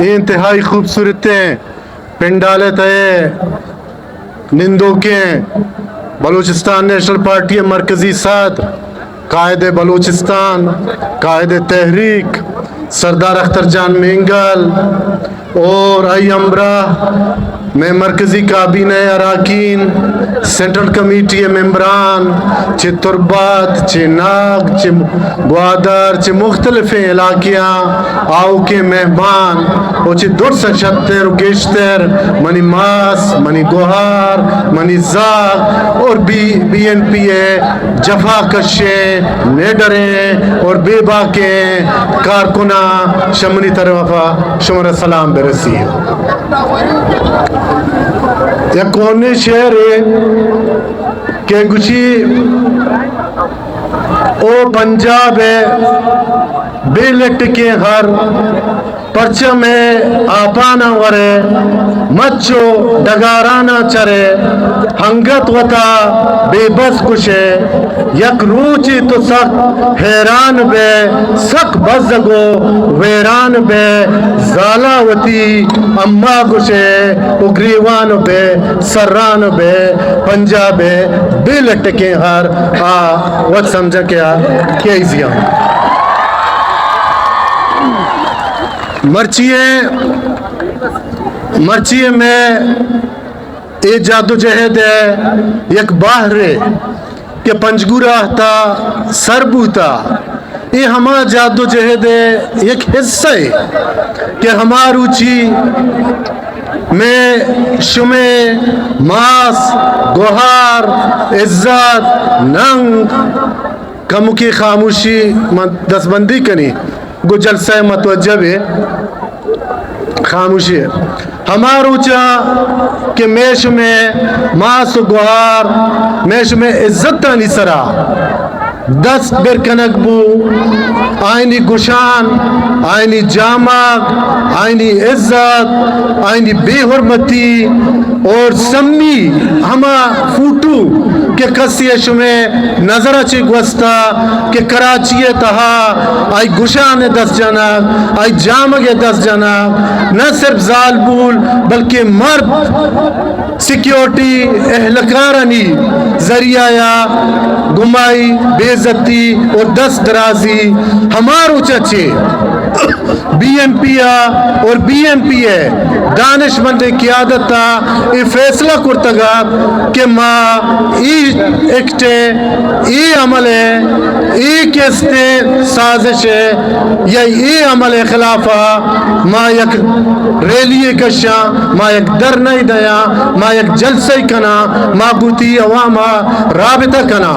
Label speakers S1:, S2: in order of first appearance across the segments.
S1: انتہائی خوبصورتیں پنڈالے تھے نندوں کے بلوچستان نیشنل پارٹی مرکزی صدر قائد بلوچستان قائد تحریک سردار اختر جان مینگل اور ای امرہ میں مرکزی کابینہ اراکین سینٹرل کمیٹی ممبران چھ تربات چھ ناگ چھ گوادر چھ مختلف علاقیاں آؤ کے مہمان اور چھ دور سشتر و گیشتر منی ماس منی گوہار منی زاگ اور بی این پی اے جفا کشیں نیڈریں اور بے باکیں کارکنہ شمنی طرفہ شمر سلام برسی یا کونے شہر ہے کہ گچھی او پنجاب ہے بے لٹ کے ہر پرچم ہے آپانا ورے مچو ڈگارانا چرے ہنگت وطا بے بس کشے یک روچی تو سک حیران بے سک بزگو ویران بے زالاوتی اما گشے اگریوان بے سران بے پنجاب بے لٹ کے ہر وقت سمجھا کیا کیزیاں مرچیے میں اے جادو جہد ہے یک باہر کہ پنجگورا تا سربوتا یہ ہما جادو جہد ہے یک حصہ ہے کہ ہما روچی میں شمع ماس گوہار عزت ننگ کمو کی خاموشی دست بندی کنی گو جلسہ متوجہ ہے خاموشی ہے ہمارو چاہ کہ میش میں ماس و گوہار میش میں عزت تانی سرا دست برکنک بو آئینی گشان آئینی جامک آئینی عزت آئینی بے حرمتی اور سمی ہما فوٹو کہ کسی شمیں نظر اچھی گوستا کہ کراچی تہا آئی گشان دست جنک آئی جامگ دست جنک نہ صرف زال بول بلکہ مرد سیکیورٹی اہلکارانی ذریعہ یا گمائی بے عزتی اور دست درازی ہمارو چچے بی ایم پی اور بی ایم پی ہے دانش مند قیادت تا یہ فیصلہ کرتگا کہ ماں ای ایکٹے ای عمل ہے ای کیستے سازش ہے یا ای عمل خلافہ ماں یک ریلی کشاں ماں یک در نہیں دیا ماں یک جلسہ کنا ماں بوتی عواما رابطہ کنا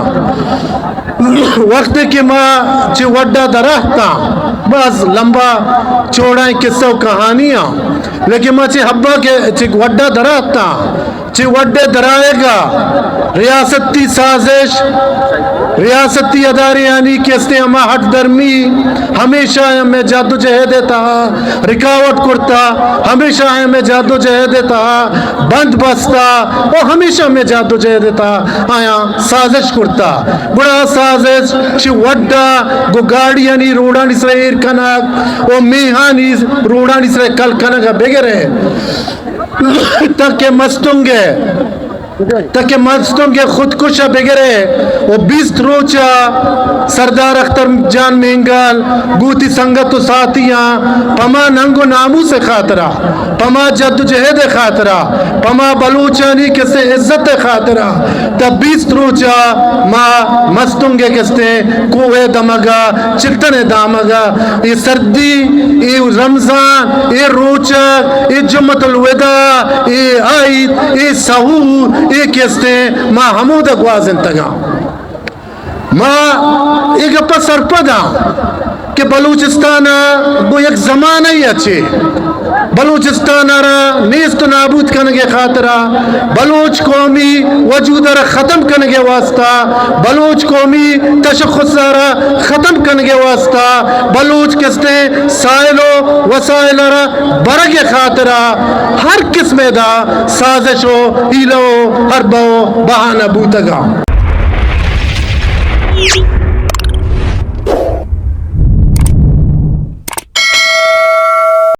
S1: وقت کہ ماں چی وڈا درہتا بس لمبا چوڑائیں قصہ و کہانیاں لیکن ماں چی حبا کے چی وڈا درہتا چی وڈے درائے گا ریاستی سازش ریاستی ادارے یعنی کیستے ہما ہٹ درمی ہمیشہ ہمیں جادو جہے دیتا رکاوٹ کرتا ہمیشہ ہمیں جادو جہے دیتا بند بستا اور ہمیشہ ہمیں جادو جہے دیتا آیا سازش کرتا بڑا سازش چی وڈا گو گاڑی یعنی روڑانی سرے ایر کنک اور میہانی روڑانی سرے کل کنک بگرے تاکہ مستنگے خودکشہ بگرے وہ 20 روچہ سردار اختر جان مینگل گوتی سنگت و ساتھیاں پما ننگو نامو سے خاطرہ پما جد جہد خاطرہ پما بلوچانی کسے عزت خاطرہ تا 20 روچہ ما مستنگے کستے کوہ دمگا چلتن دامگا یہ سردی یہ رمضان یہ روچہ یہ جمعت الوداع یہ عید یہ سہور ایک کیستے ماں حمود اگوازن تگا ماں ایک اپا سرپدا کہ بلوچستان وہ ایک زمانہ ہی اچھے بلوچستان را نیست و نابود کنگے خاطرہ بلوچ قومی وجود را ختم کنگے واسطہ بلوچ قومی تشخص را ختم کنگے واسطہ بلوچ کستے سائل و وسائل را برگے خاطرہ ہر قسم دا سازش و ہیلو حرب و بہانہ بوتگا